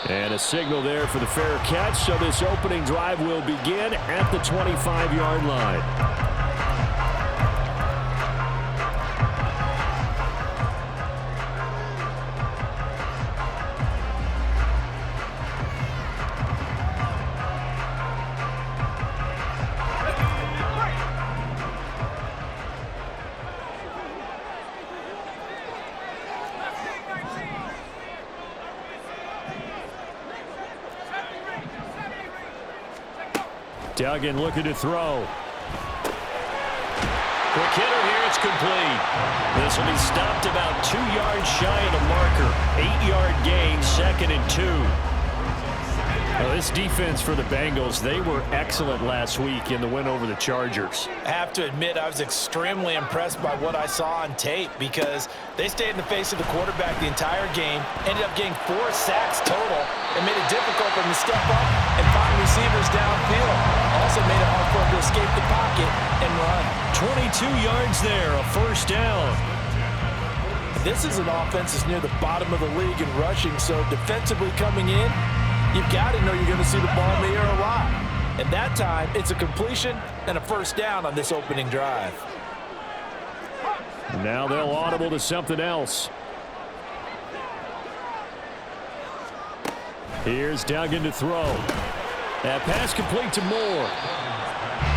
And a signal there for the fair catch, so this opening drive will begin at the 25-yard line. Duggan looking to throw. Quick hitter here, it's complete. This will be stopped about 2 yards shy of the marker. 8-yard gain, 2nd and 2. Well, this defense for the Bengals, they were excellent last week in the win over the Chargers. I have to admit, I was extremely impressed by what I saw on tape because they stayed in the face of the quarterback the entire game, ended up getting 4 sacks total, and made it difficult for them to step up and find receivers downfield. Also made it hard for them to escape the pocket and run. 22 yards there, a first down. This is an offense that's near the bottom of the league in rushing, so defensively coming in, you've got to know you're going to see the ball in the air a lot. And that time, it's a completion and a first down on this opening drive. Now they'll audible to something else. Here's Duggan to throw. That pass complete to Moore.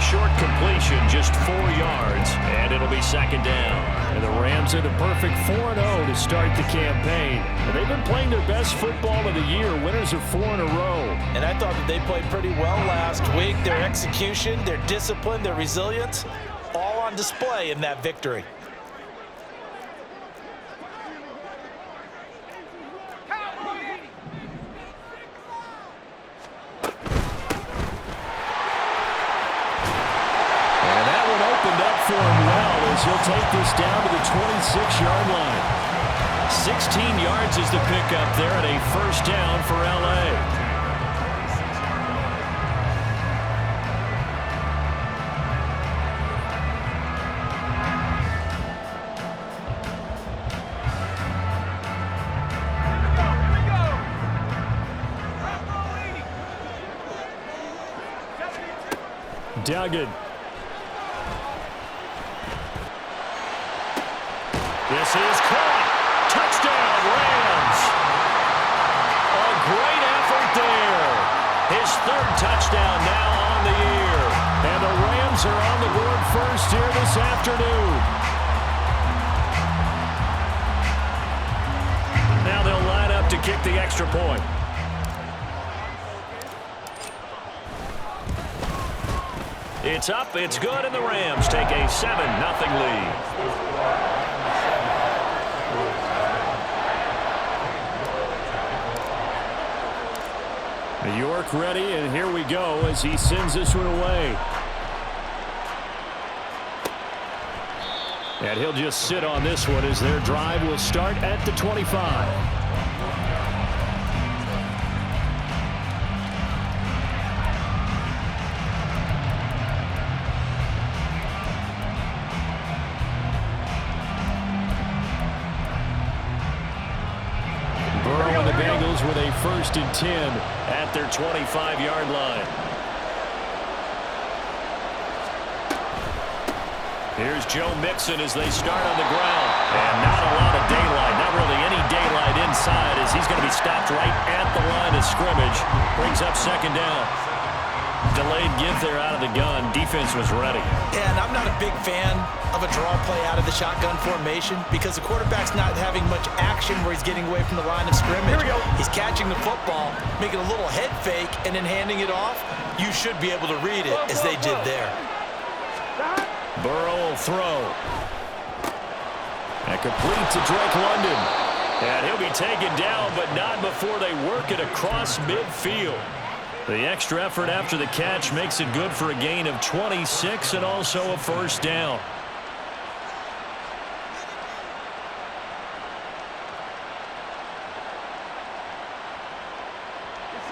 Short completion, just 4 yards, and it'll be 2nd down. And the Rams are the perfect 4-0 to start the campaign. And they've been playing their best football of the year. Winners of 4 in a row. And I thought that they played pretty well last week. Their execution, their discipline, their resilience, all on display in that victory. He'll take this down to the 26-yard line. 16 yards is the pickup there and a first down for L.A. Duggan. This is caught. Touchdown, Rams. A great effort there. His 3rd touchdown now on the year. And the Rams are on the board first here this afternoon. Now they'll line up to kick the extra point. It's up, it's good, and the Rams take a 7-0 lead. York ready, and here we go as he sends this one away. And he'll just sit on this one as their drive will start at the 25. Bengals with a 1st and 10 at their 25-yard line. Here's Joe Mixon as they start on the ground. And not a lot of daylight, not really any daylight inside as he's going to be stopped right at the line of scrimmage. Brings up 2nd down. Delayed give there out of the gun. Defense was ready. Yeah, and I'm not a big fan of a draw play out of the shotgun formation because the quarterback's not having much action where he's getting away from the line of scrimmage. He's catching the football, making a little head fake, and then handing it off. You should be able to read it as they did there. Burrow will throw. And complete to Drake London. And he'll be taken down, but not before they work it across midfield. The extra effort after the catch makes it good for a gain of 26 and also a first down.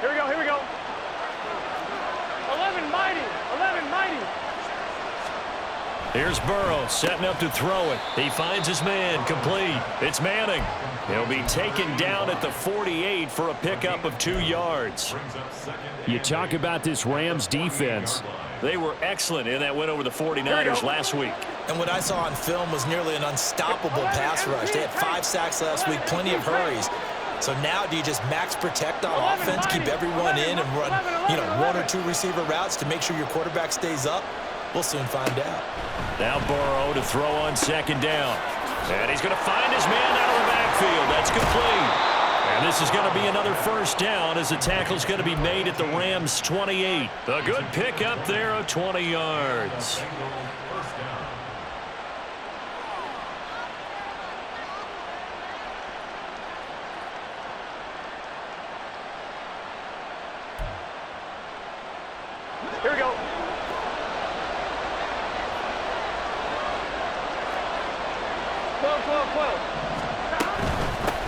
Here we go, here we go. 11 mighty, 11 mighty. Here's Burrow setting up to throw it. He finds his man, complete. It's Manning. He'll be taken down at the 48 for a pickup of 2 yards. You talk about this Rams defense. They were excellent in that win over the 49ers last week. And what I saw on film was nearly an unstoppable pass rush. They had 5 sacks last week, plenty of hurries. So now do you just max protect on offense, keep everyone in and run, 1 or 2 receiver routes to make sure your quarterback stays up? We'll soon find out. Now Burrow to throw on second down. And he's going to find his man out of the backfield. That's complete. And this is going to be another first down as the tackle's going to be made at the Rams' 28. A good pickup there of 20 yards. Here we go.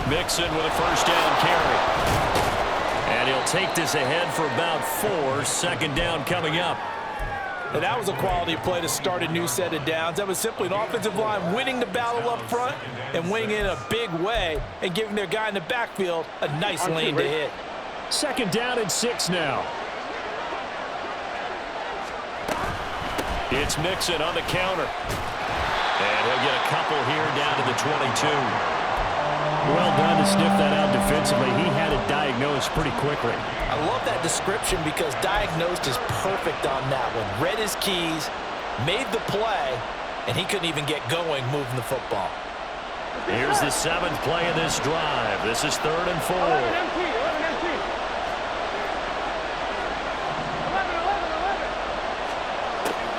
Mixon with a first down carry. And he'll take this ahead for about 4. Second down coming up. And that was a quality play to start a new set of downs. That was simply an offensive line winning the battle up front and winning in a big way and giving their guy in the backfield a nice lane to hit. Second down and 6 now. It's Mixon on the counter. And he'll get a couple here down to the 22. Well done to sniff that out defensively. He had it diagnosed pretty quickly. I love that description because diagnosed is perfect on that one. Read his keys, made the play, and he couldn't even get going moving the football. Here's the 7th play of this drive. This is 3rd and 4. 11 empty.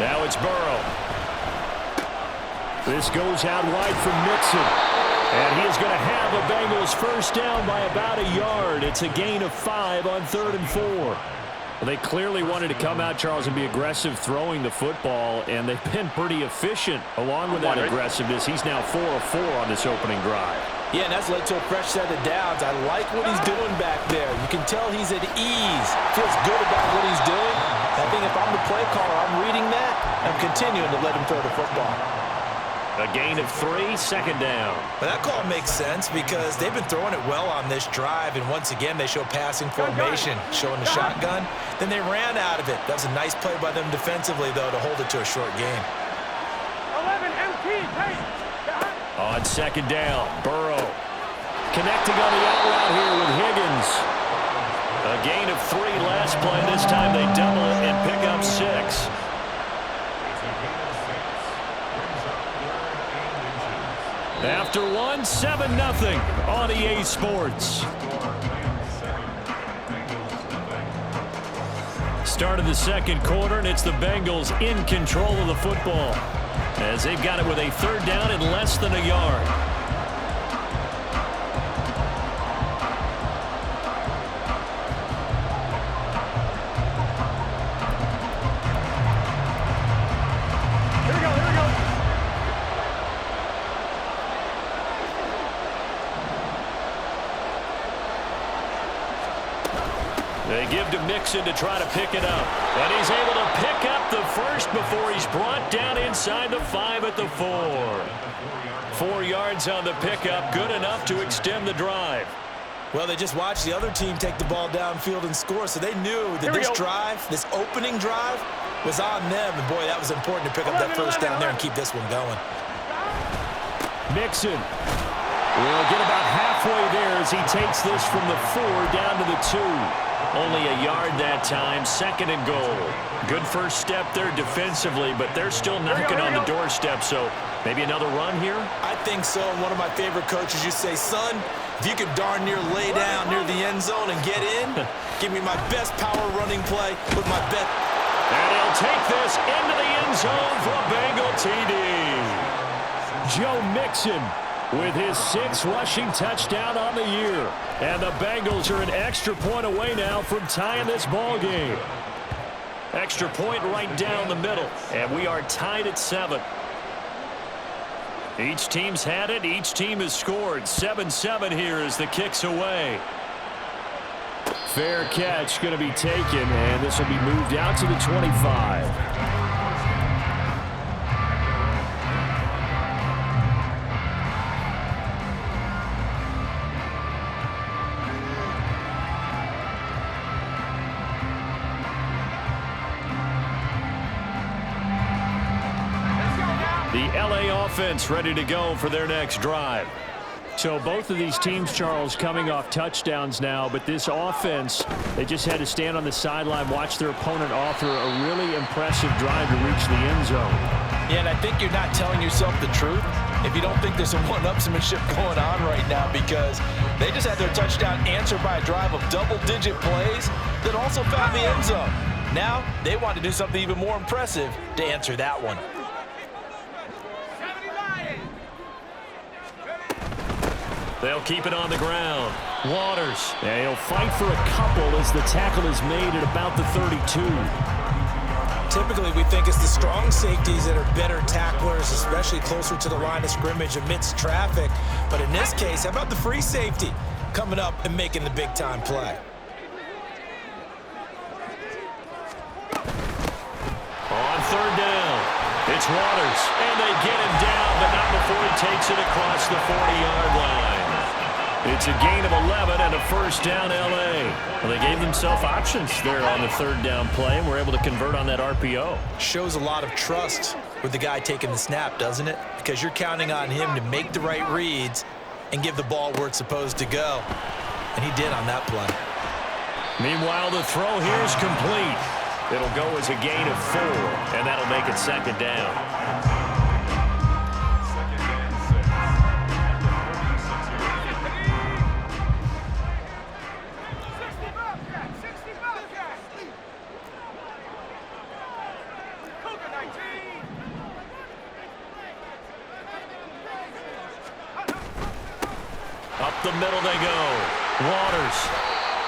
Now it's Burrow. This goes out wide from Mixon. And he is going to have a Bengals first down by about a yard. It's a gain of 5 on 3rd and 4. Well, they clearly wanted to come out, Charles, and be aggressive throwing the football, and they've been pretty efficient along with that aggressiveness. He's now 4 of 4 on this opening drive. Yeah, and that's led to a fresh set of downs. I like what he's doing back there. You can tell he's at ease. Feels good about what he's doing. I think if I'm the play caller, I'm reading that. I'm continuing to let him throw the football. A gain of 3, second down. But that call makes sense because they've been throwing it well on this drive, and once again they show passing formation, showing the shotgun. Then they ran out of it. That was a nice play by them defensively, though, to hold it to a short game. 11 empty. On second down, Burrow connecting on the out route here with Higgins. A gain of 3 last play. This time they double it and pick up 6. After 1, 7-0 on EA Sports. Start of the second quarter, and it's the Bengals in control of the football as they've got it with a 3rd down and less than a yard. They give to Mixon to try to pick it up. And he's able to pick up the first before he's brought down inside the 5 at the 4. 4 yards on the pickup, good enough to extend the drive. Well, they just watched the other team take the ball downfield and score, so they knew that this drive, this opening drive, was on them. And, boy, that was important to pick up that first down there and keep this one going. Mixon will get about halfway there as he takes this from the 4 down to the 2. Only a yard that time, 2nd and goal. Good first step there defensively, but they're still knocking on the doorstep, so maybe another run here? I think so. And one of my favorite coaches used to say, son, if you could darn near lay down near the end zone and get in, give me my best power running play with my best. And he'll take this into the end zone for a Bengal TD. Joe Mixon with his 6th rushing touchdown on the year. And the Bengals are an extra point away now from tying this ball game. Extra point right down the middle. And we are tied at 7. Each team's had it. Each team has scored. 7-7 here as the kick's away. Fair catch going to be taken, and this will be moved out to the 25. The LA offense ready to go for their next drive. So both of these teams, Charles, coming off touchdowns now, but this offense, they just had to stand on the sideline, watch their opponent author a really impressive drive to reach the end zone. Yeah, and I think you're not telling yourself the truth if you don't think there's some one-upsmanship going on right now, because they just had their touchdown answered by a drive of double-digit plays that also found the end zone. Now, they want to do something even more impressive to answer that one. They'll keep it on the ground. Waters. And he'll fight for a couple as the tackle is made at about the 32. Typically, we think it's the strong safeties that are better tacklers, especially closer to the line of scrimmage amidst traffic. But in this case, how about the free safety coming up and making the big-time play? On third down, it's Waters. And they get him down, but not before he takes it across the 40-yard line. It's a gain of 11 and a first down, L.A. Well, they gave themselves options there on the third down play and were able to convert on that RPO. Shows a lot of trust with the guy taking the snap, doesn't it? Because you're counting on him to make the right reads and give the ball where it's supposed to go. And he did on that play. Meanwhile, the throw here is complete. It'll go as a gain of 4, and that'll make it second down. Up the middle they go. Waters.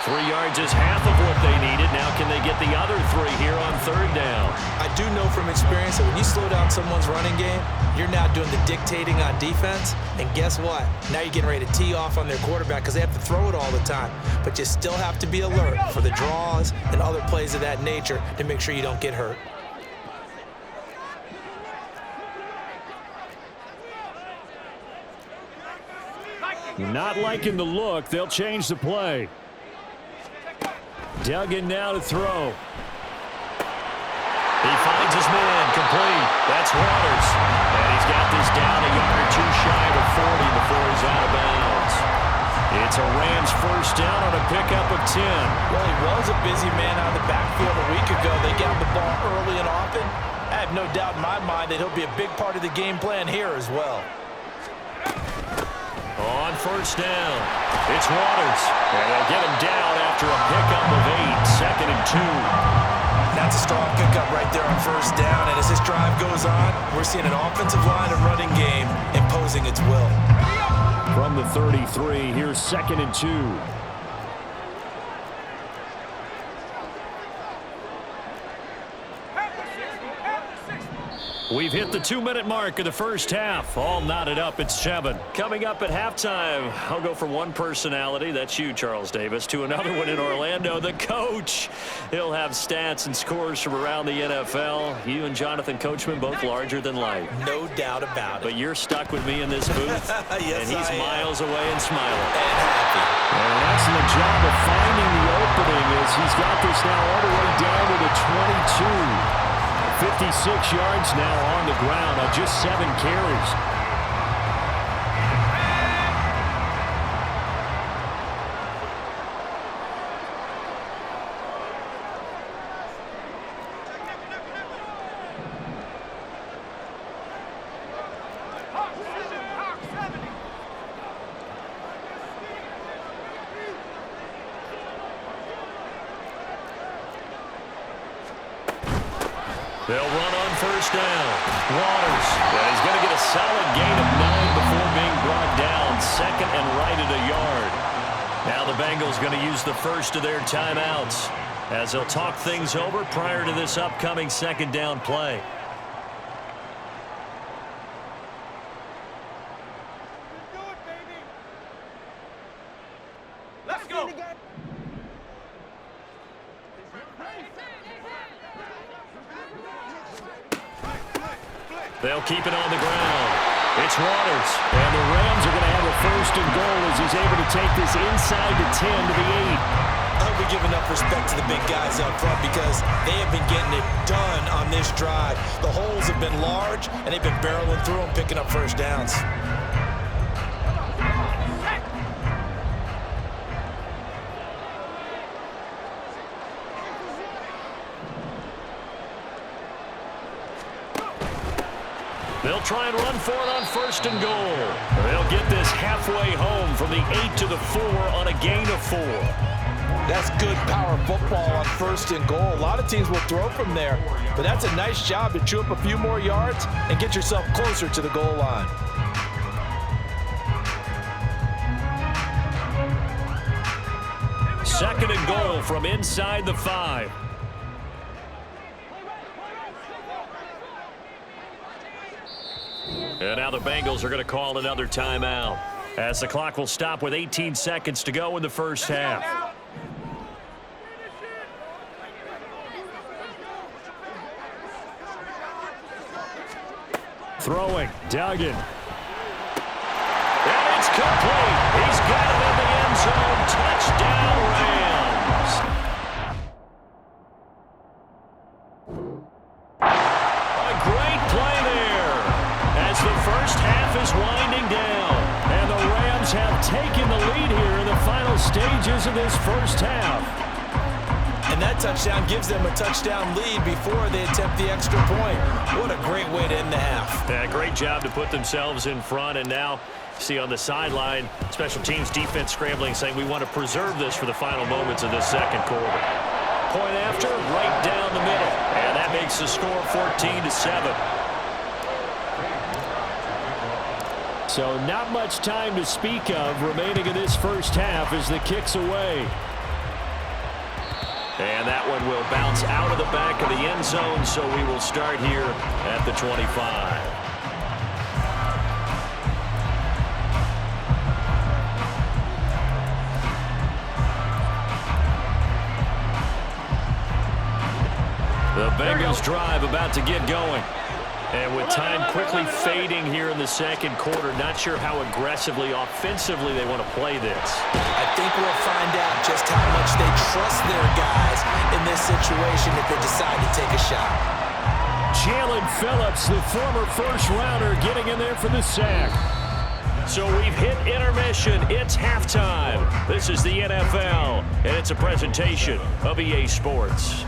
3 yards is half of what they needed. Now can they get the other 3 here on third down? I do know from experience that when you slow down someone's running game, you're now doing the dictating on defense. And guess what? Now you're getting ready to tee off on their quarterback because they have to throw it all the time. But you still have to be alert for the draws and other plays of that nature to make sure you don't get hurt. Not liking the look. They'll change the play. Duggan now to throw. He finds his man, complete. That's Waters. And he's got this down a yard or two shy of 40 before he's out of bounds. It's a Rams first down on a pickup of 10. Well, he was a busy man out of the backfield a week ago. They got the ball early and often. I have no doubt in my mind that he'll be a big part of the game plan here as well. On first down, it's Waters. And they'll get him down after a pickup of 8, second and 2. That's a strong pickup right there on first down. And as this drive goes on, we're seeing an offensive line and running game imposing its will. From the 33, here's second and 2. We've hit the 2-minute mark of the first half. All knotted up at 7. Coming up at halftime, I'll go from one personality, that's you, Charles Davis, to another one in Orlando, the coach. He'll have stats and scores from around the NFL. You and Jonathan Coachman both larger than life. No doubt about it. But you're stuck with me in this booth. Yes, and he's miles away and smiling. And happy. And an excellent job of finding the opening as he's got this now all the way down to the 22. 56 yards now on the ground on just 7 carries. They'll run on first down. Waters. And he's going to get a solid gain of 9 before being brought down. Second and right at a yard. Now the Bengals going to use the first of their timeouts as they'll talk things over prior to this upcoming second down play. Let's go. They'll keep it on the ground. It's Waters. And the Rams are going to have a first and goal as he's able to take this inside the 10 to the 8. I hope we give enough respect to the big guys up front because they have been getting it done on this drive. The holes have been large, and they've been barreling through them, picking up first downs. They'll try and run for it on 1st and goal. They'll get this halfway home from the 8 to the 4 on a gain of 4. That's good power football on 1st and goal. A lot of teams will throw from there, but that's a nice job to chew up a few more yards and get yourself closer to the goal line. Second and goal from inside the 5. And now the Bengals are going to call another timeout as the clock will stop with 18 seconds to go in the first half. Throwing, Duggan. And it's complete. He's got it in the end zone. Touchdown, Rams. A great play there as the first half is winding down. And the Rams have taken the lead here in the final stages of this first half. And that touchdown gives them a touchdown lead before they attempt the extra point. What a great way to end the half. Yeah, great job to put themselves in front. And now, see on the sideline, special teams defense scrambling, saying we want to preserve this for the final moments of this second quarter. Point after, right down the middle. And that makes the score 14-7. So not much time to speak of remaining in this first half as the kick's away. And that one will bounce out of the back of the end zone, so we will start here at the 25. The Bengals drive about to get going. And with time quickly fading here in the second quarter, not sure how aggressively, offensively they want to play this. I think we'll find out just how much they trust their guys in this situation if they decide to take a shot. Jalen Phillips, the former first-rounder, getting in there for the sack. So we've hit intermission. It's halftime. This is the NFL, and it's a presentation of EA Sports.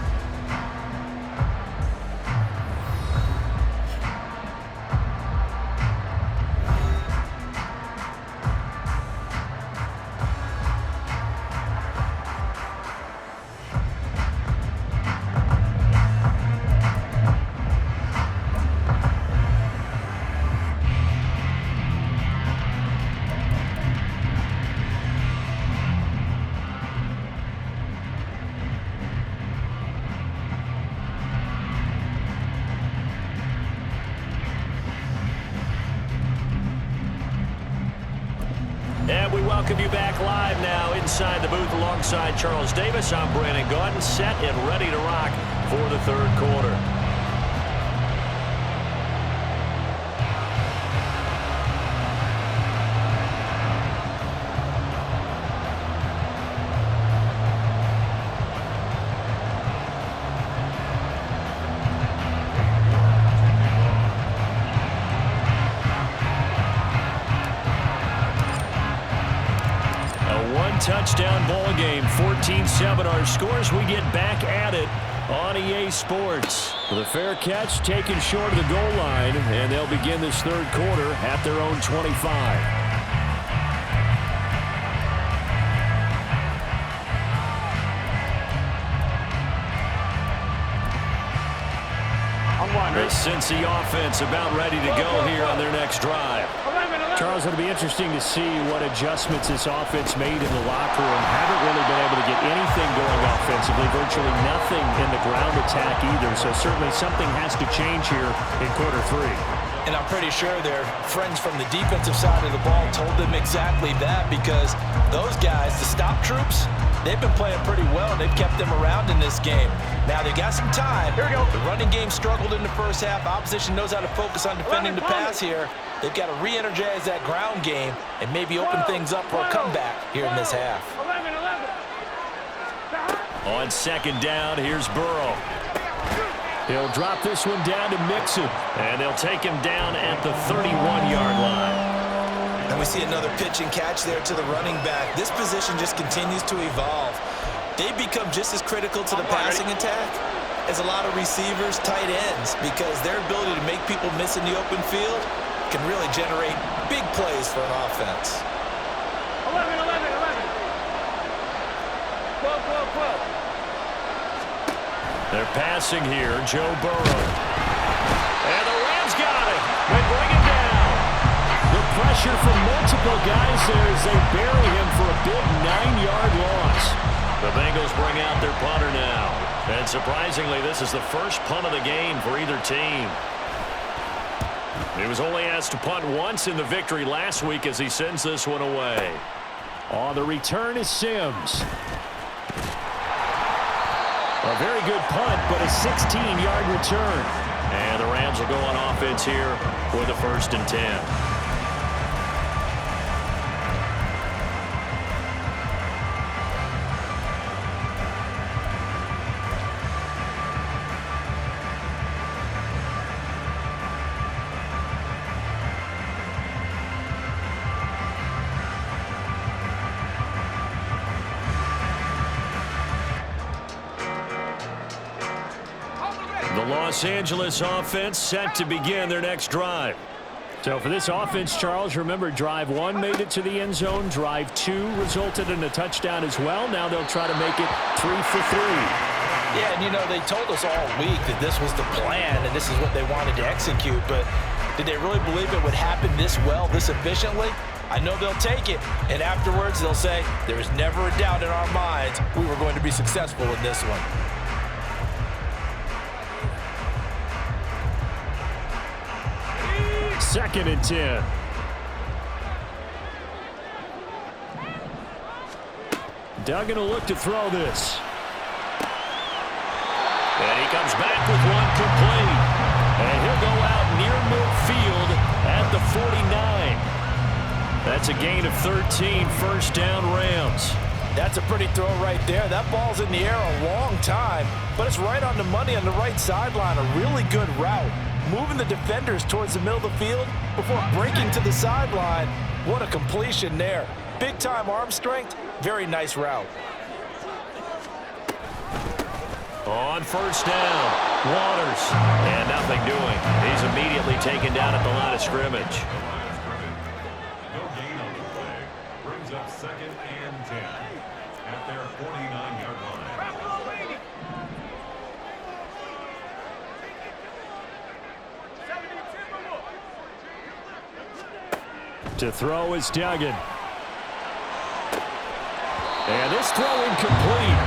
And we welcome you back live now inside the booth alongside Charles Davis. I'm Brandon Gaudin, set and ready to rock for the third quarter. Touchdown ball game, 14-7 our scores. We get back at it on EA Sports. The fair catch taken short of the goal line, and they'll begin this third quarter at their own 25. The Cincy offense about ready to go here on their next drive. Charles, it'll be interesting to see what adjustments this offense made in the locker room. Haven't really been able to get anything going offensively, virtually nothing in the ground attack either. So certainly something has to change here in quarter three. And I'm pretty sure their friends from the defensive side of the ball told them exactly that, because those guys, the stop troops, they've been playing pretty well. They've kept them around in this game. Now they got some time. Here we go. The running game struggled in the first half. Opposition knows how to focus on defending the pass here. They've got to re-energize that ground game and maybe open things up for a comeback here in this half. 11. On second down, here's Burrow. He'll drop this one down to Mixon. And they'll take him down at the 31-yard line. And we see another pitch and catch there to the running back. This position just continues to evolve. They become just as critical to the passing attack as a lot of receivers, tight ends, because their ability to make people miss in the open field can really generate big plays for an offense. 11, 11, 11. 12, 12, 12. They're passing here, Joe Burrow. And the Rams got it. They bring him down. The pressure from multiple guys there as they bury him for a big 9-yard loss. The Bengals bring out their punter now. And surprisingly, this is the first punt of the game for either team. He was only asked to punt once in the victory last week as he sends this one away. On the return is Sims. A very good punt, but a 16-yard return. And the Rams will go on offense here with a 1st and 10. The Los Angeles offense set to begin their next drive. So for this offense, Charles, remember drive 1 made it to the end zone. Drive 2 resulted in a touchdown as well. Now they'll try to make it 3 for 3. Yeah, and you know, they told us all week that this was the plan and this is what they wanted to execute, but did they really believe it would happen this well, this efficiently? I know they'll take it, and afterwards they'll say, there was never a doubt in our minds we were going to be successful in this one. Second and 10. Duggan will look to throw this. And he comes back with one complete. And he'll go out near midfield at the 49. That's a gain of 13, 1st down Rams. That's a pretty throw right there. That ball's in the air a long time, but it's right on the money on the right sideline. A really good route. Moving the defenders towards the middle of the field before breaking to the sideline. What a completion there. Big-time arm strength. Very nice route. On 1st down, Waters. And nothing doing. He's immediately taken down at the line of scrimmage. No gain on the play. Brings up 2nd and 10 at their 49-yard line. To throw is Duggan. And this throw incomplete.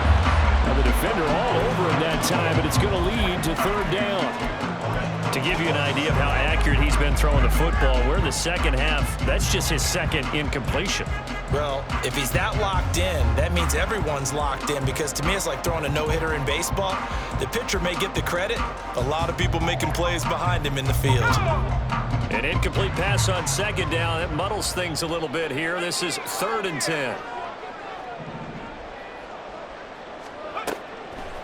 And the defender all over him that time, but it's going to lead to 3rd down. To give you an idea of how accurate he's been throwing the football, we're in the second half. That's just his 2nd incompletion. Well, if he's that locked in, that means everyone's locked in, because to me it's like throwing a no-hitter in baseball. The pitcher may get the credit. A lot of people making plays behind him in the field. An incomplete pass on 2nd down. That muddles things a little bit here. This is 3rd and 10.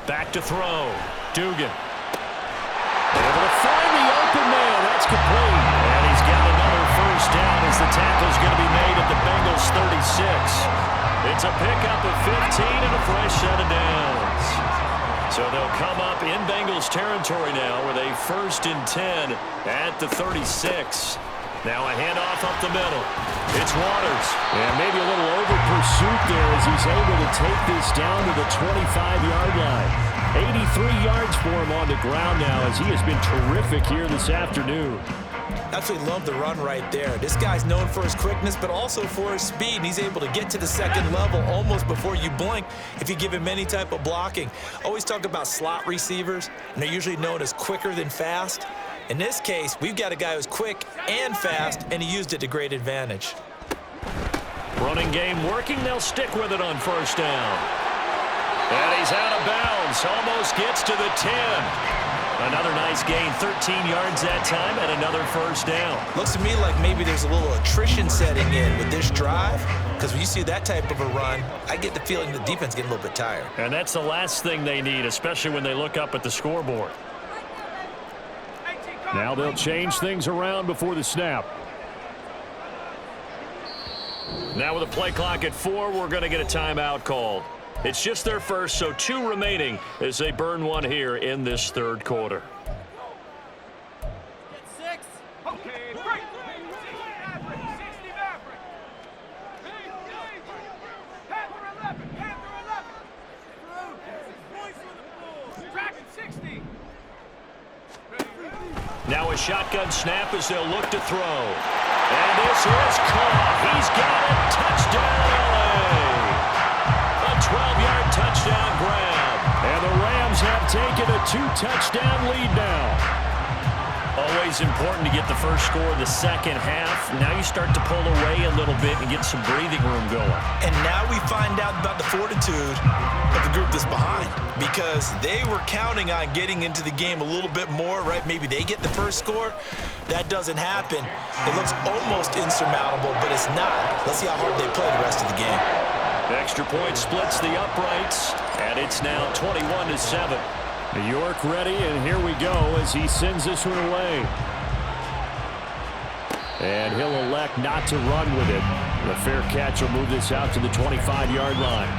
Back to throw. Dugan. Able to find the open man. That's complete. And he's got another 1st down as the tackle's going to be made at the Bengals 36. It's a pickup of 15 and a fresh set of downs. So they'll come up in Bengals territory now with a 1st and 10 at the 36. Now a handoff up the middle. It's Waters. And maybe a little over pursuit there as he's able to take this down to the 25-yard line. 83 yards for him on the ground now as he has been terrific here this afternoon. Absolutely love the run right there. This guy's known for his quickness, but also for his speed. And he's able to get to the 2nd level almost before you blink if you give him any type of blocking. Always talk about slot receivers, and they're usually known as quicker than fast. In this case, we've got a guy who's quick and fast, and he used it to great advantage. Running game working. They'll stick with it on 1st down. And he's out of bounds. Almost gets to the 10. Another nice gain, 13 yards that time, and another first down. Looks to me like maybe there's a little attrition setting in with this drive, because when you see that type of a run, I get the feeling the defense getting a little bit tired. And that's the last thing they need, especially when they look up at the scoreboard. Now they'll change things around before the snap. Now with a play clock at 4, we're going to get a timeout called. It's just their first, so 2 remaining as they burn one here in this third quarter. Okay, break. 60 Maverick. 60 Maverick. Panther 11. Panther 11. Tracking 60. Now a shotgun snap as they'll look to throw. And this is caught. He's got it. Touchdown, LA. A 12-yard touchdown grab. And the Rams have taken a 2-touchdown lead now. Always important to get the first score of the second half. Now you start to pull away a little bit and get some breathing room going. And now we find out about the fortitude of the group that's behind, because they were counting on getting into the game a little bit more, right? Maybe they get the first score. That doesn't happen. It looks almost insurmountable, but it's not. Let's see how hard they play the rest of the game. The extra point splits the uprights, and it's now 21-7. York ready, and here we go as he sends this one away. And he'll elect not to run with it. The fair catch will move this out to the 25-yard line.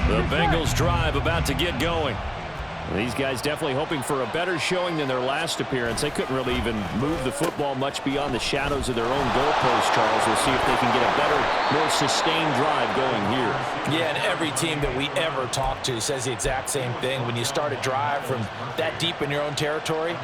The Bengals drive about to get going. These guys definitely hoping for a better showing than their last appearance. They couldn't really even move the football much beyond the shadows of their own goalpost, Charles. We'll see if they can get a better, more sustained drive going here. Yeah, and every team that we ever talk to says the exact same thing. When you start a drive from that deep in your own territory,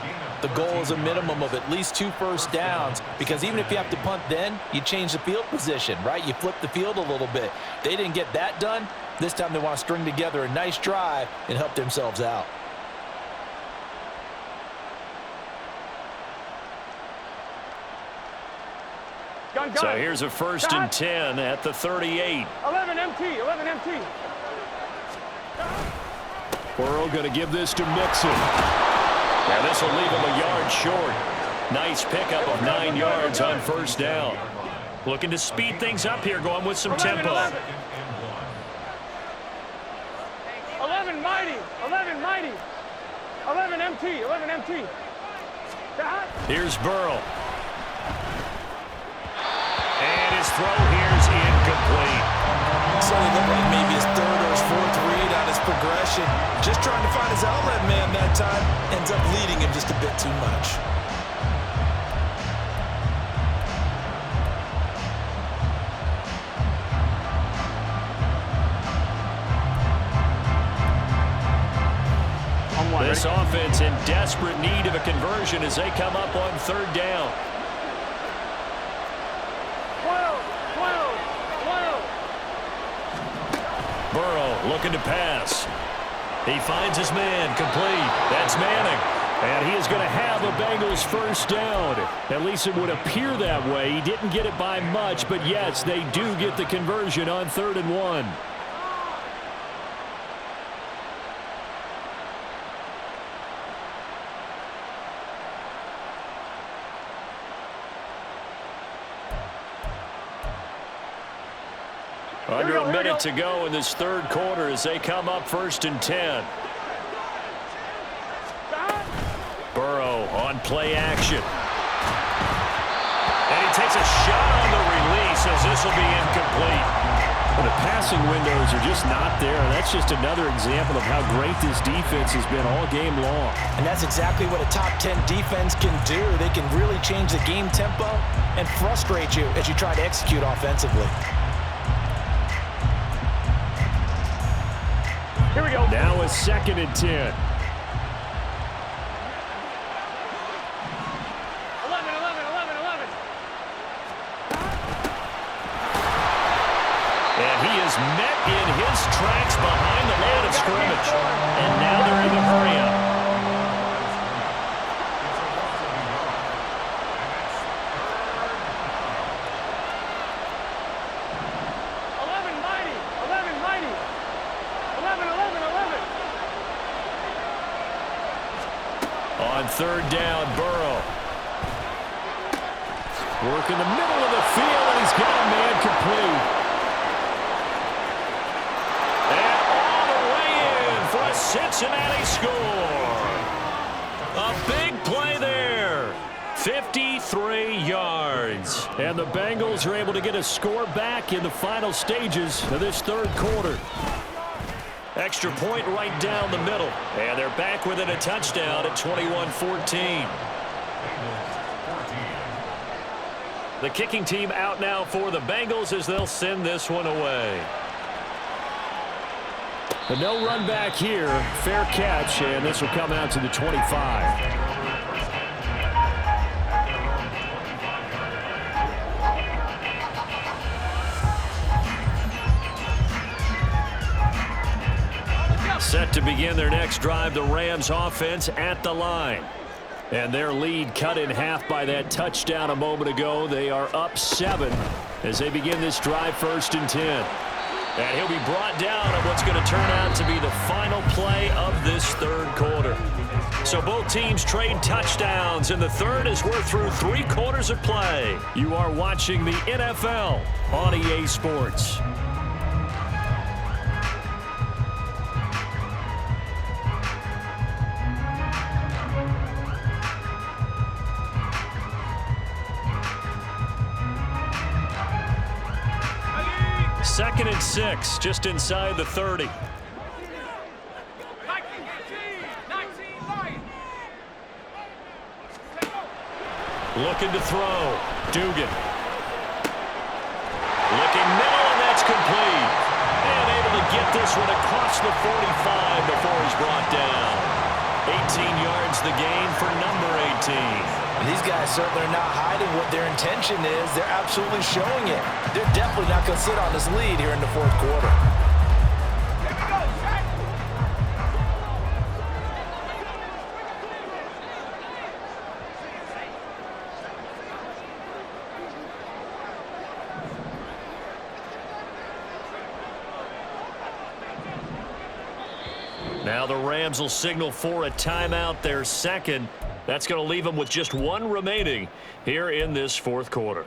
the goal is a minimum of at least 2 first downs, because even if you have to punt then, you change the field position, right? You flip the field a little bit. They didn't get that done. This time they want to string together a nice drive and help themselves out. Gun. So here's a 1st and 10 at the 38. 11 MT. 11 MT. Burrow going to give this to Mixon. Now this will leave him a yard short. Nice pickup of 9 yards on first down. Looking to speed things up here, going with some 11, tempo. 11 mighty. 11 mighty. 11 MT. 11 MT. Here's Burrow. And his throw here's incomplete. So it looked like maybe his 3rd or his 4th read on his progression. Just trying to find his outlet man that time. Ends up leading him just a bit too much. This offense in desperate need of a conversion as they come up on 3rd down. 12. Burrow looking to pass. He finds his man, complete. That's Manning. And he is going to have a Bengals first down. At least it would appear that way. He didn't get it by much, but yes, they do get the conversion on 3rd and 1. Under a minute to go in this 3rd quarter as they come up 1st and 10. Burrow on play action. And he takes a shot on the release as this will be incomplete. Well, the passing windows are just not there. That's just another example of how great this defense has been all game long. And that's exactly what a top 10 defense can do. They can really change the game tempo and frustrate you as you try to execute offensively. Here we go. Now a 2nd and 10. 11. And he is met in his tracks behind the line of scrimmage. And now they're in the hurry-up. On third down, Burrow. Work in the middle of the field, and he's got a man complete. And all the way in for a Cincinnati score. A big play there. 53 yards. And the Bengals are able to get a score back in the final stages of this third quarter. Extra point right down the middle. And they're back within a touchdown at 21-14. The kicking team out now for the Bengals as they'll send this one away. But no run back here. Fair catch, and this will come out to the 25. Set to begin their next drive, the Rams offense at the line. And their lead cut in half by that touchdown a moment ago. They are up 7 as they begin this drive, 1st and 10. And he'll be brought down on what's going to turn out to be the final play of this third quarter. So both teams trade touchdowns in the third as we're through 3 quarters of play. You are watching the NFL on EA Sports. Second and 6, just inside the 30. Looking to throw. Dugan. Looking middle, and that's complete. And able to get this one across the 45 before he's brought down. 18 yards the gain for number 18. These guys certainly are not hiding what their intention is. They're absolutely showing it. They're definitely not going to sit on this lead here in the fourth quarter. Now the Rams will signal for a timeout, their second. That's going to leave them with just 1 remaining here in this fourth quarter.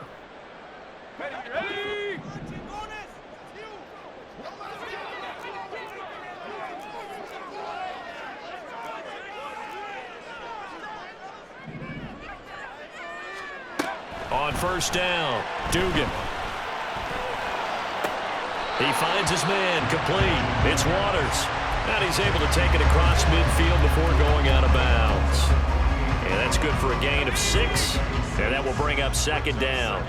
On first down, Dugan. He finds his man, complete. It's Waters. And he's able to take it across midfield before going out of bounds. And that's good for a gain of 6. And that will bring up second down.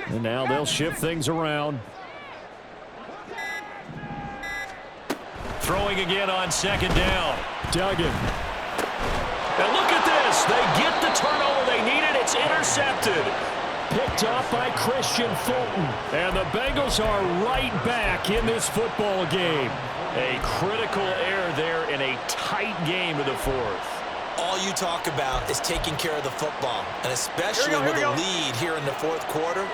And now they'll shift things around. Throwing again on second down. Duggan. And look at this. They get the turnover they needed. It's intercepted. Picked off by Christian Fulton. And the Bengals are right back in this football game. A critical error there in a tight game of the fourth. All you talk about is taking care of the football, and especially with a lead here in the fourth quarter,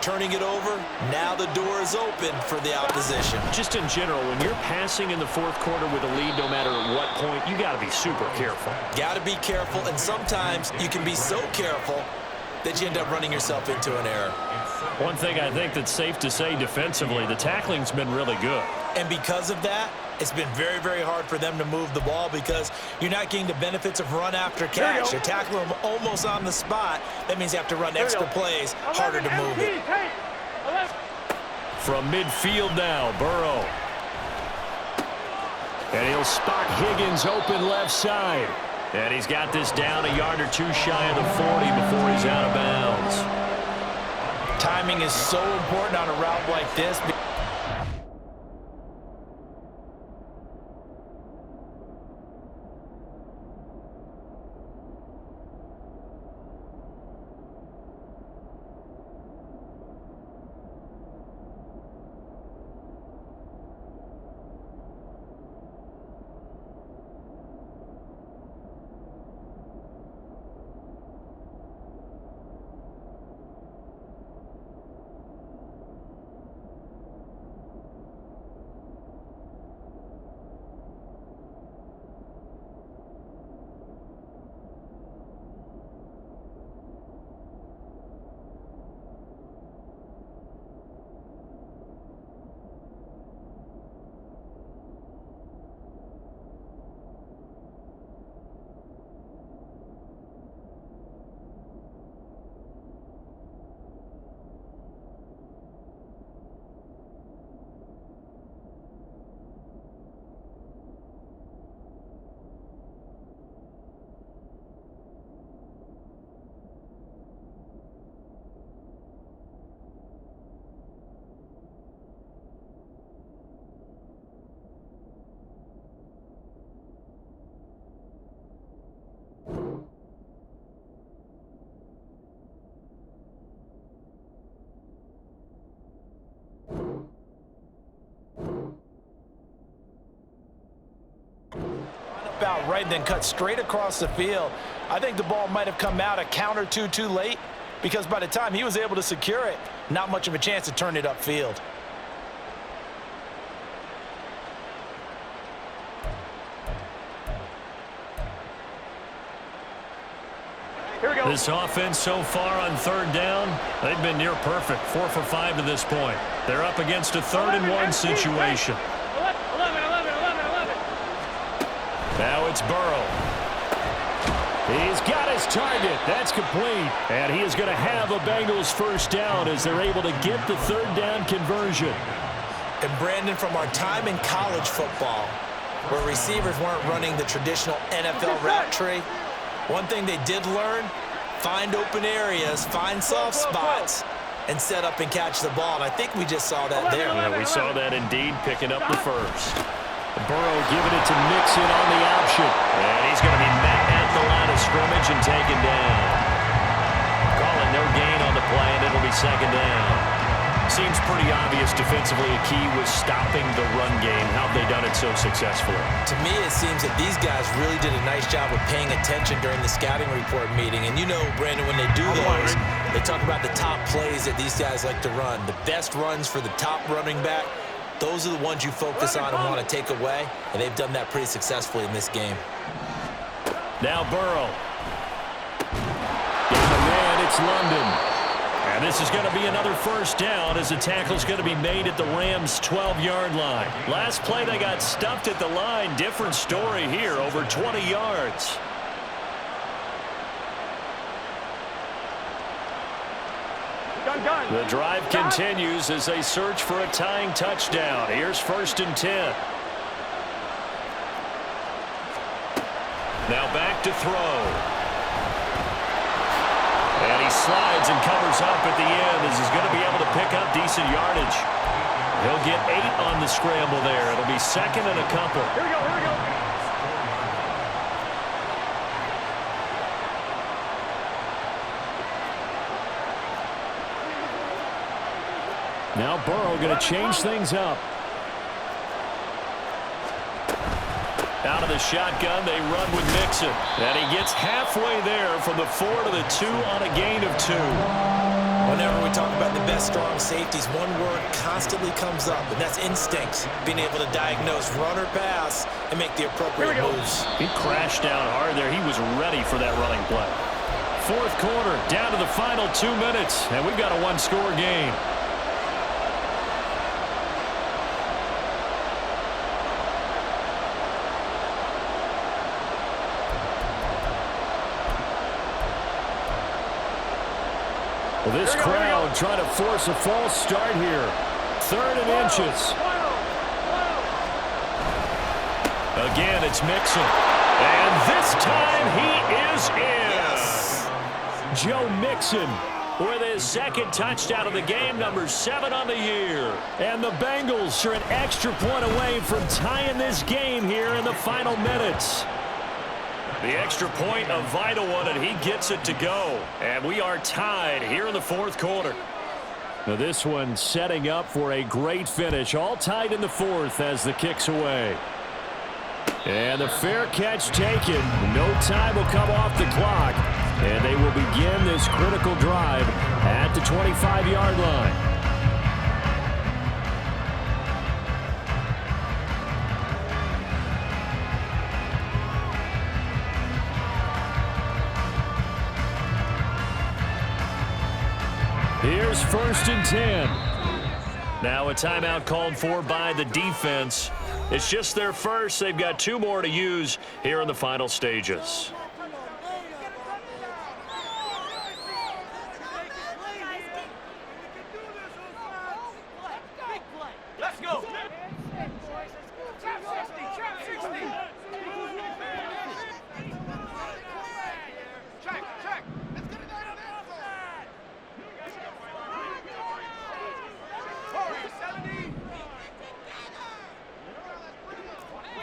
turning it over, now the door is open for the opposition. Just in general, when you're passing in the fourth quarter with a lead, no matter at what point, you got to be super careful. Got to be careful, and sometimes you can be so careful that you end up running yourself into an error. One thing I think that's safe to say defensively, the tackling's been really good. And because of that, it's been very, very hard for them to move the ball because you're not getting the benefits of run after catch. You're tackling them almost on the spot. That means you have to run extra plays, harder to move it. From midfield now, Burrow. And he'll spot Higgins open left side. And he's got this down a yard or 2 shy of the 40 before he's out of bounds. Timing is so important on a route like this. step out right and then cut straight across the field. I think the ball might have come out a count or two too late, because by the time he was able to secure it, not much of a chance to turn it upfield. Here we go. This offense so far on third down, they've been near perfect. 4 for 5 to this point. They're up against a 3rd-and-1 situation. 11. Now it's Burrow. He's got his target. That's complete. And he is going to have a Bengals first down as they're able to get the 3rd down conversion. And Brandon, from our time in college football, where receivers weren't running the traditional NFL route tree, one thing they did learn, find open areas, find soft spots, and set up and catch the ball. And I think we just saw that there. Yeah, we saw that indeed, picking up the first. Burrow giving it to Mixon on the option. And he's going to be met at the line of scrimmage and taken down. Calling no gain on the play, and it'll be 2nd down. Seems pretty obvious defensively a key was stopping the run game. How have they done it so successfully? To me, it seems that these guys really did a nice job of paying attention during the scouting report meeting. And you know, Brandon, when they do those, they talk about the top plays that these guys like to run. The best runs for the top running back, those are the ones you focus on and want to take away. And they've done that pretty successfully in this game. Now Burrow. Got a man, it's London. And this is going to be another first down as the tackle's going to be made at the Rams' 12-yard line. Last play, they got stuffed at the line. Different story here, over 20 yards. Done. The drive continues as they search for a tying touchdown. Here's 1st and 10. Now back to throw. And he slides and covers up at the end as he's going to be able to pick up decent yardage. He'll get 8 on the scramble there. It'll be 2nd and a couple. Here we go. Now Burrow going to change things up. Out of the shotgun, they run with Mixon. And he gets halfway there from the 4 to the 2 on a gain of 2. Whenever we talk about the best strong safeties, one word constantly comes up, and that's instincts. Being able to diagnose run or pass and make the appropriate moves. He crashed down hard there. He was ready for that running play. 4th quarter, down to the final 2 minutes, and we've got a 1-score game. Well, this crowd trying to force a false start here. 3rd and inches. Again, it's Mixon. And this time he is in. Yes. Joe Mixon with his 2nd touchdown of the game, number 7 on the year. And the Bengals are an extra point away from tying this game here in the final minutes. The extra point, a vital one, and he gets it to go. And we are tied here in the 4th quarter. Now this one setting up for a great finish. All tied in the 4th as the kick's away. And the fair catch taken. No time will come off the clock. And they will begin this critical drive at the 25-yard line. Here's 1st and 10. Now a timeout called for by the defense. It's just their first. They've got 2 more to use here in the final stages. Let's go.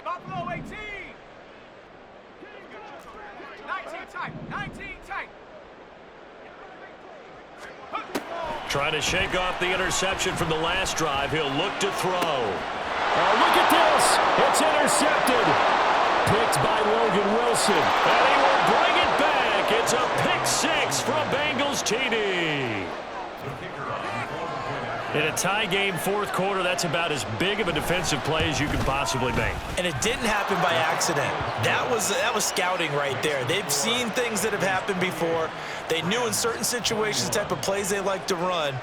Buffalo 18. 19 tight. Trying to shake off the interception from the last drive. He'll look to throw. Oh, look at this. It's intercepted. Picked by Logan Wilson. And he will bring it back. It's a pick six from Bengals TD. In a tie game, fourth quarter, that's about as big of a defensive play as you can possibly make. And it didn't happen by accident. That was scouting right there. They've seen things that have happened before. They knew in certain situations the type of plays they like to run,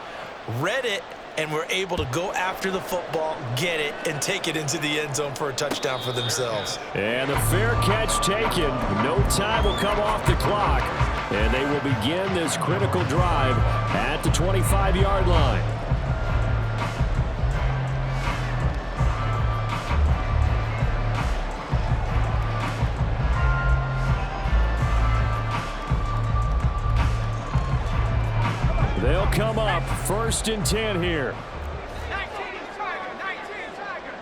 read it, and were able to go after the football, get it, and take it into the end zone for a touchdown for themselves. And the fair catch taken. No time will come off the clock. And they will begin this critical drive at the 25-yard line. They'll come up 1st and 10 here. 19 Tiger, 19 Tiger.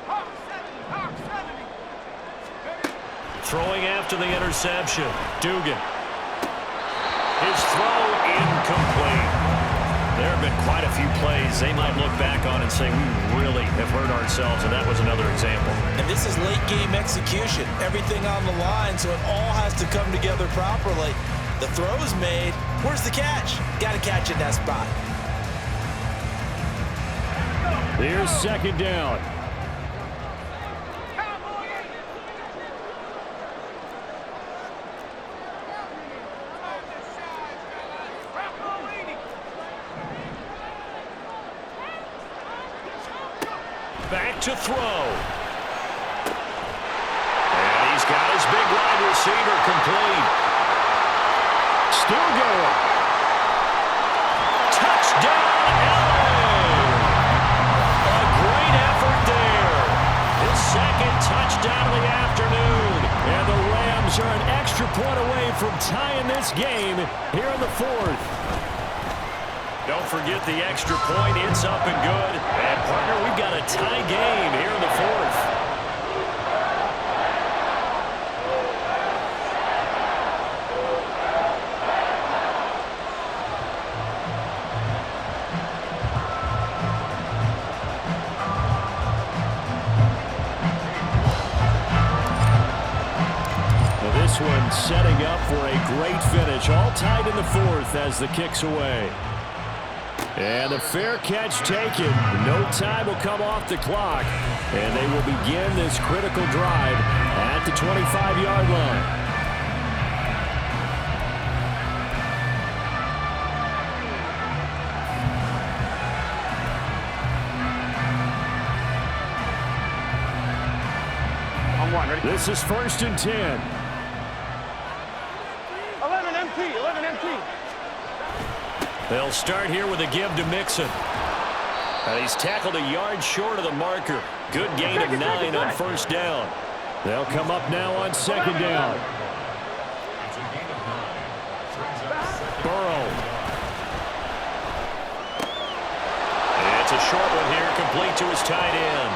Hawk 70. Throwing after the interception. Dugan. His throw incomplete. There have been quite a few plays they might look back on and say, we really have hurt ourselves, and that was another example. And this is late game execution. Everything on the line, so it all has to come together properly. The throw's made. Where's the catch? Got to catch in that spot. Here's 2nd down. Back to throw. And he's got his big wide receiver complete. Still going. Touchdown, Allen. A great effort there. His 2nd touchdown of the afternoon. And the Rams are an extra point away from tying this game here in the 4th. Don't forget the extra point. It's up and good. And, partner, we've got a tie game here in the 4th. Now this one setting up for a great finish. All tied in the 4th as the kick's away. And the fair catch taken. No time will come off the clock. And they will begin this critical drive at the 25-yard line. On one, ready? This is 1st and 10. 11 MT, 11 MT. They'll start here with a give to Mixon. And he's tackled a yard short of the marker. Good gain of 9 on 1st down. They'll come up now on 2nd down. Burrow. It's a short one here, complete to his tight end.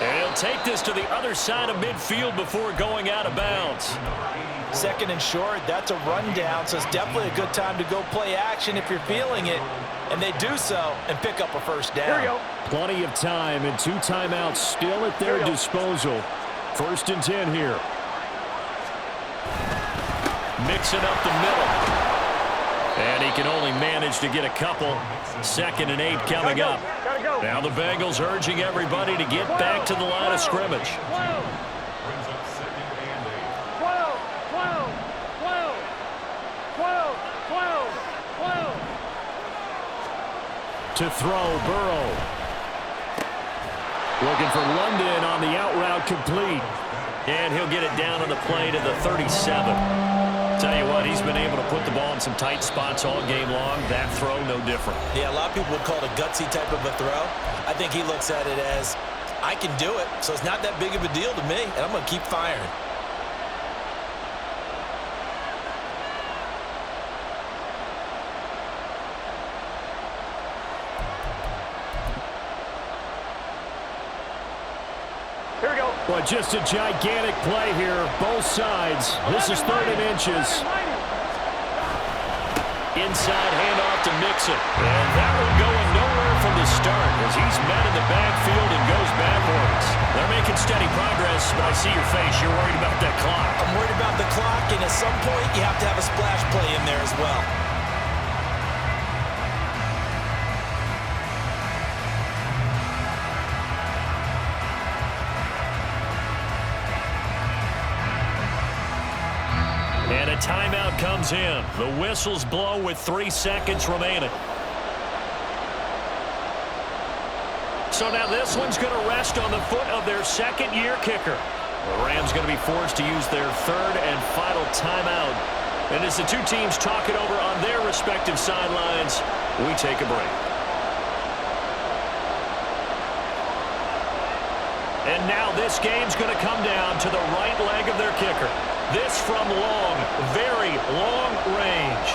And he'll take this to the other side of midfield before going out of bounds. 2nd and short, that's a rundown, so it's definitely a good time to go play action if you're feeling it. And they do so and pick up a 1st down. Here we go. Plenty of time and 2 timeouts still at their disposal. 1st and 10 here. Mixing up the middle. And he can only manage to get a couple. 2nd and 8 coming up. Gotta go. Now the Bengals urging everybody to get back to the line of scrimmage. 12. 12, 12, 12, 12, 12, 12. To throw, Burrow. Looking for London on the out route, complete. And he'll get it down on the play to the 37. Tell you what, he's been able to put the ball in some tight spots all game long. That throw, no different. Yeah, a lot of people would call it a gutsy type of a throw. I think he looks at it as, I can do it, so it's not that big of a deal to me, and I'm going to keep firing. Here we go. Well, just a gigantic play here, both sides. This is 3rd and inches. Inside handoff to Mixon. And that one going nowhere from the start as he's met in the backfield and goes backwards. They're making steady progress, but I see your face. You're worried about that clock. I'm worried about the clock, and at some point, you have to have a splash play in there as well. And a timeout comes in. The whistles blow with 3 seconds remaining. So now this one's going to rest on the foot of their second-year kicker. The Rams going to be forced to use their third and final timeout. And as the two teams talk it over on their respective sidelines, we take a break. And now this game's going to come down to the right leg of their kicker. This from long, very long range.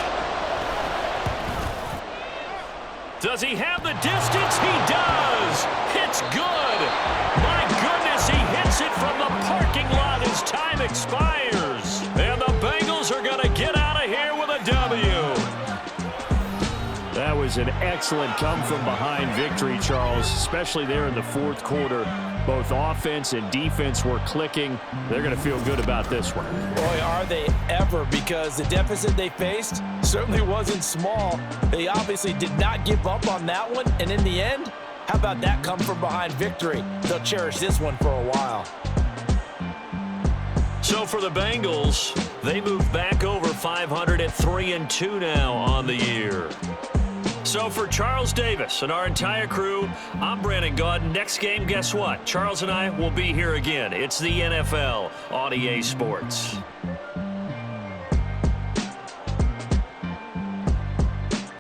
Does he have the distance? He does. It's good. My goodness, he hits it from the parking lot as time expires. And the Bengals are going to get out of here with a W. That was an excellent come-from-behind victory, Charles, especially there in the fourth quarter. Both offense and defense were clicking. They're going to feel good about this one. Boy, are they ever, because the deficit they faced certainly wasn't small. They obviously did not give up on that one, and in the end, how about that come-from-behind victory? They'll cherish this one for a while. So for the Bengals, they move back over 500 at 3-2 now on the year. So for Charles Davis and our entire crew, I'm Brandon Gaudin. Next game, guess what? Charles and I will be here again. It's the NFL on EA Sports.